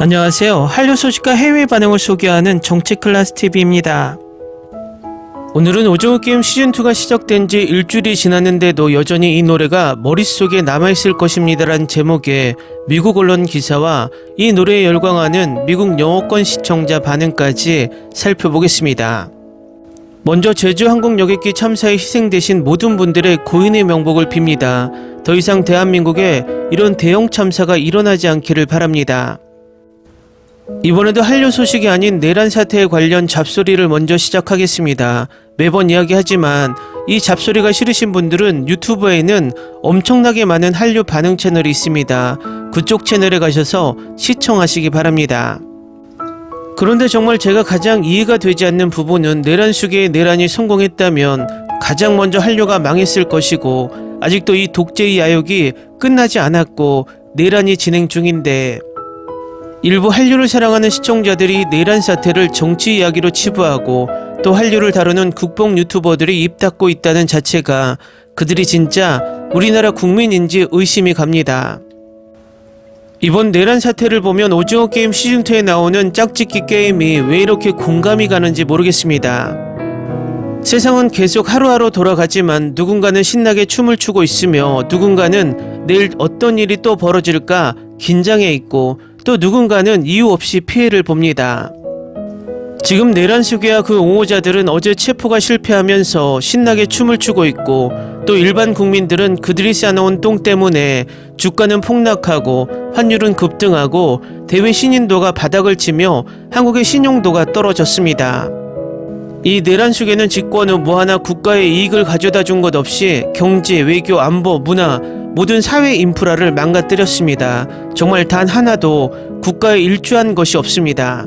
안녕하세요. 한류 소식과 해외 반응을 소개하는 정치클래스TV입니다. 오늘은 오징어 게임 시즌2가 시작된 지 일주일이 지났는데도 여전히 이 노래가 머릿속에 남아있을 것입니다라는 제목의 미국 언론 기사와 이 노래에 열광하는 미국 영어권 시청자 반응까지 살펴보겠습니다. 먼저 제주 항공 여객기 참사에 희생되신 모든 분들의 고인의 명복을 빕니다. 더 이상 대한민국에 이런 대형 참사가 일어나지 않기를 바랍니다. 이번에도 한류 소식이 아닌 내란 사태에 관련 잡소리를 먼저 시작하겠습니다. 매번 이야기하지만 이 잡소리가 싫으신 분들은 유튜브에는 엄청나게 많은 한류 반응 채널이 있습니다. 그쪽 채널에 가셔서 시청하시기 바랍니다. 그런데 정말 제가 가장 이해가 되지 않는 부분은 내란 수계의 내란이 성공했다면 가장 먼저 한류가 망했을 것이고 아직도 이 독재의 야욕이 끝나지 않았고 내란이 진행 중인데 일부 한류를 사랑하는 시청자들이 내란 사태를 정치 이야기로 치부하고 또 한류를 다루는 국뽕 유튜버들이 입 닫고 있다는 자체가 그들이 진짜 우리나라 국민인지 의심이 갑니다. 이번 내란 사태를 보면 오징어 게임 시즌2에 나오는 짝짓기 게임이 왜 이렇게 공감이 가는지 모르겠습니다. 세상은 계속 하루하루 돌아가지만 누군가는 신나게 춤을 추고 있으며 누군가는 내일 어떤 일이 또 벌어질까 긴장해 있고 또 누군가는 이유 없이 피해를 봅니다. 지금 내란 수계와 그 옹호자들은 어제 체포가 실패하면서 신나게 춤을 추고 있고 또 일반 국민들은 그들이 쌓아놓은 똥 때문에 주가는 폭락하고 환율은 급등하고 대외 신인도가 바닥을 치며 한국의 신용도가 떨어졌습니다. 이 내란 수계는 집권 후 뭐하나 국가의 이익을 가져다 준 것 없이 경제, 외교, 안보, 문화 모든 사회 인프라를 망가뜨렸습니다. 정말 단 하나도 국가에 일조한 것이 없습니다.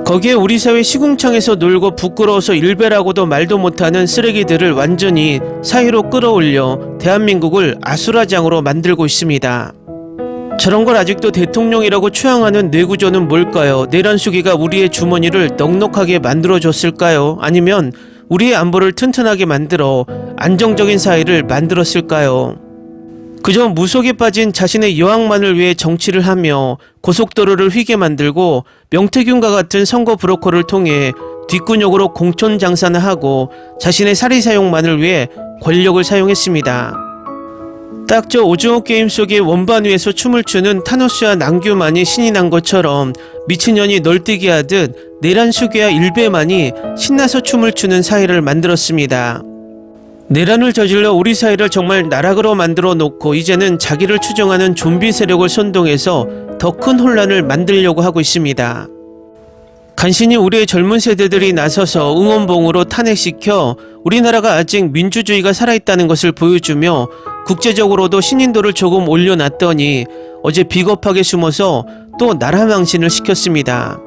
거기에 우리 사회 시궁창에서 놀고 부끄러워서 일배라고도 말도 못하는 쓰레기들을 완전히 사회로 끌어올려 대한민국을 아수라장으로 만들고 있습니다. 저런 걸 아직도 대통령이라고 추앙하는 뇌구조는 뭘까요? 내란 수기가 우리의 주머니를 넉넉하게 만들어줬을까요? 아니면 우리의 안보를 튼튼하게 만들어 안정적인 사회를 만들었을까요? 그저 무속에 빠진 자신의 여왕만을 위해 정치를 하며 고속도로를 휘게 만들고 명태균과 같은 선거 브로커를 통해 뒷근육으로 공천장사나 하고 자신의 사리사욕만을 위해 권력을 사용했습니다. 딱 저 오징어 게임 속의 원반 위에서 춤을 추는 타노스와 낭규만이 신이 난 것처럼 미친년이 널뛰기 하듯 내란 수괴와 일베만이 신나서 춤을 추는 사회를 만들었습니다. 내란을 저질러 우리 사회를 정말 나락으로 만들어 놓고 이제는 자기를 추종하는 좀비 세력을 선동해서 더 큰 혼란을 만들려고 하고 있습니다. 간신히 우리의 젊은 세대들이 나서서 응원봉으로 탄핵시켜 우리나라가 아직 민주주의가 살아있다는 것을 보여주며 국제적으로도 신인도를 조금 올려놨더니 어제 비겁하게 숨어서 또 나라 망신을 시켰습니다.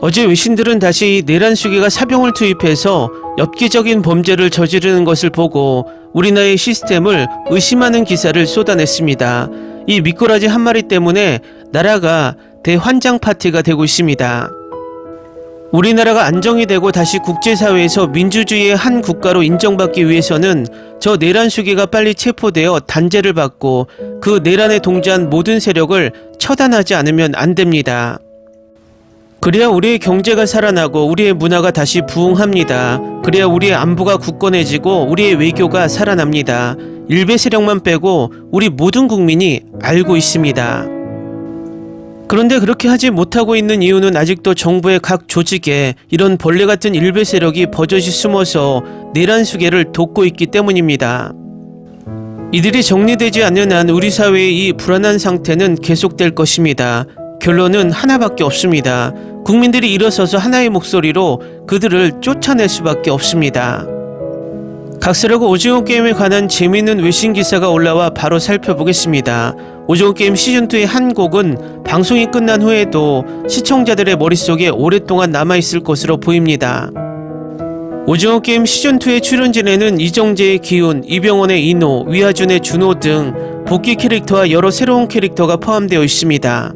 어제 외신들은 다시 내란 수계가 사병을 투입해서 엽기적인 범죄를 저지르는 것을 보고 우리나라의 시스템을 의심하는 기사를 쏟아냈습니다. 이 미꾸라지 한 마리 때문에 나라가 대환장 파티가 되고 있습니다. 우리나라가 안정이 되고 다시 국제사회에서 민주주의의 한 국가로 인정받기 위해서는 저 내란 수계가 빨리 체포되어 단죄를 받고 그 내란에 동조한 모든 세력을 처단하지 않으면 안 됩니다. 그래야 우리의 경제가 살아나고 우리의 문화가 다시 부흥합니다. 그래야 우리의 안보가 굳건해지고 우리의 외교가 살아납니다. 일베 세력만 빼고 우리 모든 국민이 알고 있습니다. 그런데 그렇게 하지 못하고 있는 이유는 아직도 정부의 각 조직에 이런 벌레 같은 일베 세력이 버젓이 숨어서 내란 수계를 돕고 있기 때문입니다. 이들이 정리되지 않는 한 우리 사회의 이 불안한 상태는 계속될 것입니다. 결론은 하나밖에 없습니다. 국민들이 일어서서 하나의 목소리로 그들을 쫓아낼 수밖에 없습니다. 각설하고 오징어 게임에 관한 재미있는 외신 기사가 올라와 바로 살펴보겠습니다. 오징어 게임 시즌2의 한 곡은 방송이 끝난 후에도 시청자들의 머릿속에 오랫동안 남아있을 것으로 보입니다. 오징어 게임 시즌2의 출연진에는 이정재의 기훈, 이병헌의 이노, 위하준의 준호 등 복귀 캐릭터와 여러 새로운 캐릭터가 포함되어 있습니다.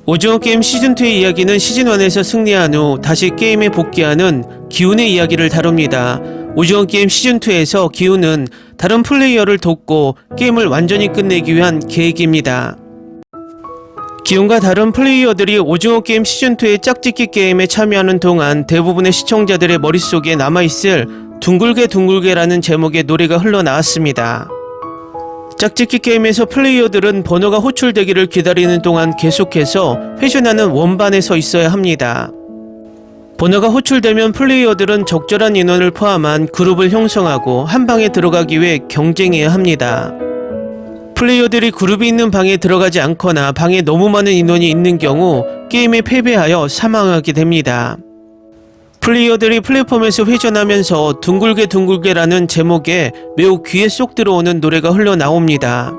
오징어 게임 시즌2의 이야기는 시즌1에서 승리한 후 다시 게임에 복귀하는 기훈의 이야기를 다룹니다. 오징어 게임 시즌2에서 기훈은 다른 플레이어를 돕고 게임을 완전히 끝내기 위한 계획입니다. 기존과 다른 플레이어들이 오징어 게임 시즌2의 짝짓기 게임에 참여하는 동안 대부분의 시청자들의 머릿속에 남아있을 둥글게 둥글게라는 제목의 노래가 흘러나왔습니다. 짝짓기 게임에서 플레이어들은 번호가 호출되기를 기다리는 동안 계속해서 회전하는 원반에 서 있어야 합니다. 번호가 호출되면 플레이어들은 적절한 인원을 포함한 그룹을 형성하고 한 방에 들어가기 위해 경쟁해야 합니다. 플레이어들이 그룹이 있는 방에 들어가지 않거나 방에 너무 많은 인원이 있는 경우 게임에 패배하여 사망하게 됩니다. 플레이어들이 플랫폼에서 회전하면서 둥글게 둥글게라는 제목에 매우 귀에 쏙 들어오는 노래가 흘러나옵니다.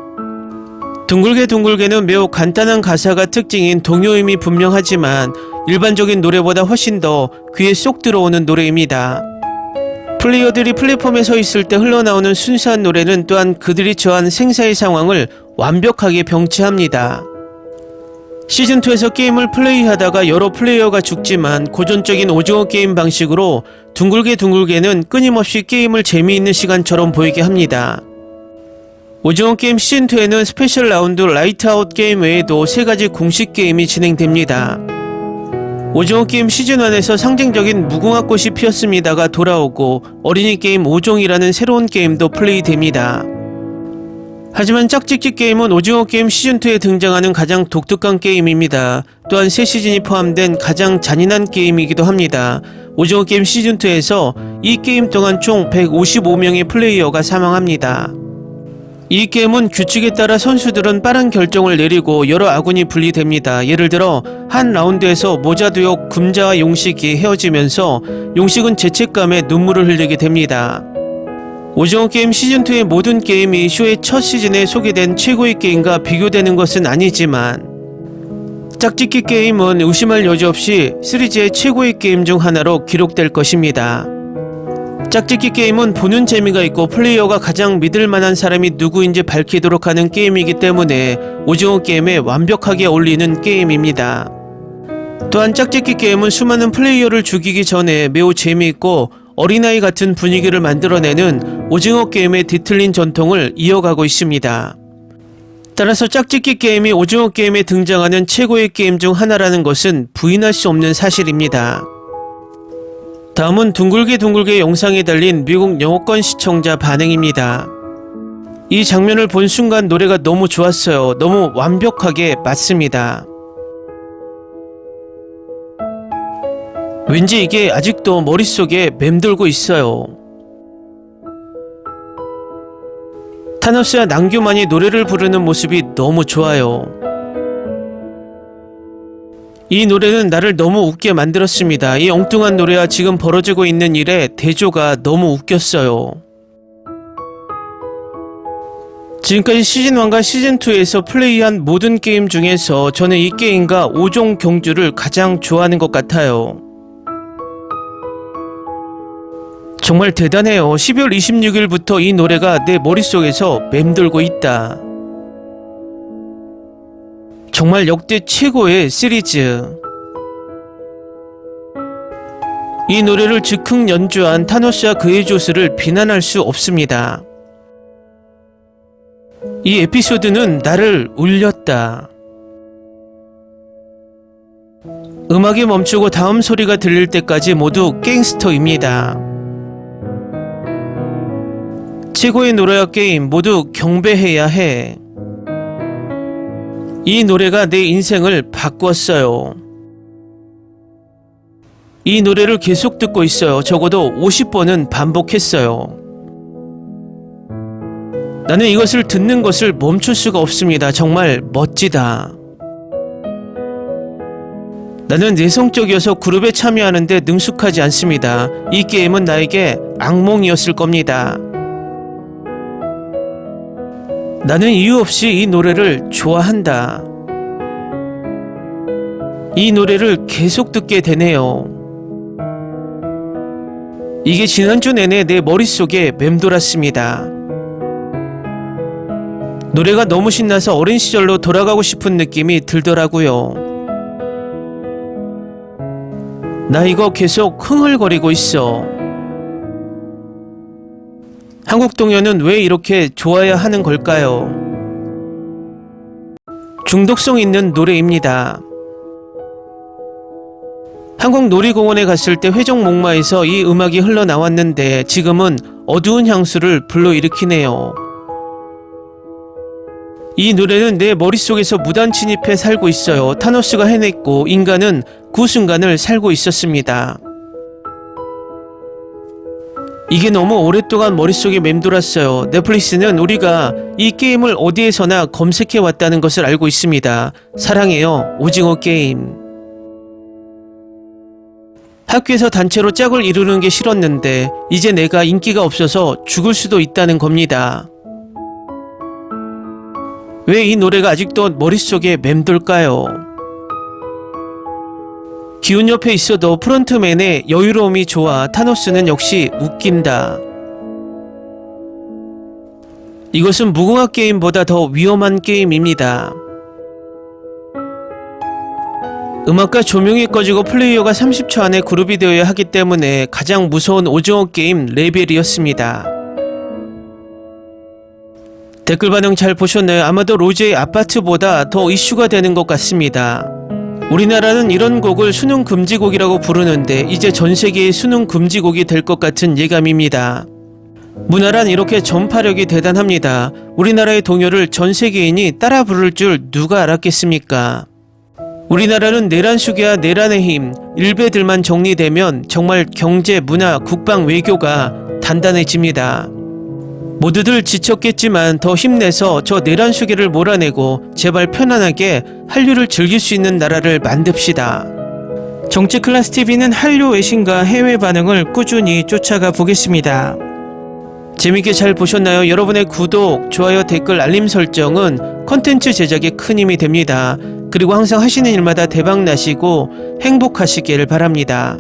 둥글게 둥글게는 매우 간단한 가사가 특징인 동요임이 분명하지만 일반적인 노래보다 훨씬 더 귀에 쏙 들어오는 노래입니다. 플레이어들이 플랫폼에 서 있을 때 흘러나오는 순수한 노래는 또한 그들이 처한 생사의 상황을 완벽하게 병치합니다. 시즌2에서 게임을 플레이하다가 여러 플레이어가 죽지만 고전적인 오징어 게임 방식으로 둥글게 둥글게는 끊임없이 게임을 재미있는 시간처럼 보이게 합니다. 오징어 게임 시즌2에는 스페셜 라운드 라이트아웃 게임 외에도 3가지 공식 게임이 진행됩니다. 오징어 게임 시즌1에서 상징적인 무궁화 꽃이 피었습니다가 돌아오고 어린이 게임 5종이라는 새로운 게임도 플레이됩니다. 하지만 짝짓기 게임은 오징어 게임 시즌2에 등장하는 가장 독특한 게임입니다. 또한 새 시즌이 포함된 가장 잔인한 게임이기도 합니다. 오징어 게임 시즌2에서 이 게임 동안 총 155명의 플레이어가 사망합니다. 이 게임은 규칙에 따라 선수들은 빠른 결정을 내리고 여러 아군이 분리됩니다. 예를 들어 한 라운드에서 모자두역 금자와 용식이 헤어지면서 용식은 죄책감에 눈물을 흘리게 됩니다. 오징어 게임 시즌2의 모든 게임이 쇼의 첫 시즌에 소개된 최고의 게임과 비교되는 것은 아니지만 짝짓기 게임은 의심할 여지 없이 시리즈의 최고의 게임 중 하나로 기록될 것입니다. 짝짓기 게임은 보는 재미가 있고 플레이어가 가장 믿을 만한 사람이 누구인지 밝히도록 하는 게임이기 때문에 오징어 게임에 완벽하게 어울리는 게임입니다. 또한 짝짓기 게임은 수많은 플레이어를 죽이기 전에 매우 재미있고 어린아이 같은 분위기를 만들어내는 오징어 게임의 뒤틀린 전통을 이어가고 있습니다. 따라서 짝짓기 게임이 오징어 게임에 등장하는 최고의 게임 중 하나라는 것은 부인할 수 없는 사실입니다. 다음은 둥글게 둥글게 영상에 달린 미국 영어권 시청자 반응입니다. 이 장면을 본 순간 노래가 너무 좋았어요. 너무 완벽하게 맞습니다. 왠지 이게 아직도 머릿속에 맴돌고 있어요. 타노스와 낭규만이 노래를 부르는 모습이 너무 좋아요. 이 노래는 나를 너무 웃게 만들었습니다. 이 엉뚱한 노래와 지금 벌어지고 있는 일의 대조가 너무 웃겼어요. 지금까지 시즌1과 시즌2에서 플레이한 모든 게임 중에서 저는 이 게임과 5종 경주를 가장 좋아하는 것 같아요. 정말 대단해요. 12월 26일부터 이 노래가 내 머릿속에서 맴돌고 있다. 정말 역대 최고의 시리즈. 이 노래를 즉흥 연주한 타노스와 그의 조스를 비난할 수 없습니다. 이 에피소드는 나를 울렸다. 음악이 멈추고 다음 소리가 들릴 때까지 모두 갱스터입니다. 최고의 노래와 게임 모두 경배해야 해. 이 노래가 내 인생을 바꾸었어요. 이 노래를 계속 듣고 있어요. 적어도 50번은 반복했어요. 나는 이것을 듣는 것을 멈출 수가 없습니다. 정말 멋지다. 나는 내성적이어서 그룹에 참여하는데 능숙하지 않습니다. 이 게임은 나에게 악몽이었을 겁니다. 나는 이유 없이 이 노래를 좋아한다. 이 노래를 계속 듣게 되네요. 이게 지난주 내내 내 머릿속에 맴돌았습니다. 노래가 너무 신나서 어린 시절로 돌아가고 싶은 느낌이 들더라고요. 나 이거 계속 흥얼거리고 있어. 한국 동요는 왜 이렇게 좋아야 하는 걸까요? 중독성 있는 노래입니다. 한국 놀이공원에 갔을 때 회전목마에서 이 음악이 흘러나왔는데 지금은 어두운 향수를 불러일으키네요. 이 노래는 내 머릿속에서 무단 침입해 살고 있어요. 타노스가 해냈고 인간은 그 순간을 살고 있었습니다. 이게 너무 오랫동안 머릿속에 맴돌았어요. 넷플릭스는 우리가 이 게임을 어디에서나 검색해 왔다는 것을 알고 있습니다. 사랑해요. 오징어 게임. 학교에서 단체로 짝을 이루는 게 싫었는데 이제 내가 인기가 없어서 죽을 수도 있다는 겁니다. 왜 이 노래가 아직도 머릿속에 맴돌까요? 기훈 옆에 있어도 프론트맨의 여유로움이 좋아. 타노스는 역시 웃긴다. 이것은 무궁화 게임보다 더 위험한 게임입니다. 음악과 조명이 꺼지고 플레이어가 30초 안에 그룹이 되어야 하기 때문에 가장 무서운 오징어 게임 레벨이었습니다. 댓글 반응 잘 보셨나요? 아마도 로제의 아파트보다 더 이슈가 되는 것 같습니다. 우리나라는 이런 곡을 수능 금지곡이라고 부르는데 이제 전 세계의 수능 금지곡이 될 것 같은 예감입니다. 문화란 이렇게 전파력이 대단합니다. 우리나라의 동요를 전 세계인이 따라 부를 줄 누가 알았겠습니까? 우리나라는 내란수계와 내란의 힘, 일베들만 정리되면 정말 경제, 문화, 국방, 외교가 단단해집니다. 모두들 지쳤겠지만 더 힘내서 저 내란수계를 몰아내고 제발 편안하게 한류를 즐길 수 있는 나라를 만듭시다. 정치클래스TV는 한류 외신과 해외 반응을 꾸준히 쫓아가 보겠습니다. 재밌게 잘 보셨나요? 여러분의 구독, 좋아요, 댓글, 알림 설정은 컨텐츠 제작에 큰 힘이 됩니다. 그리고 항상 하시는 일마다 대박 나시고 행복하시기를 바랍니다.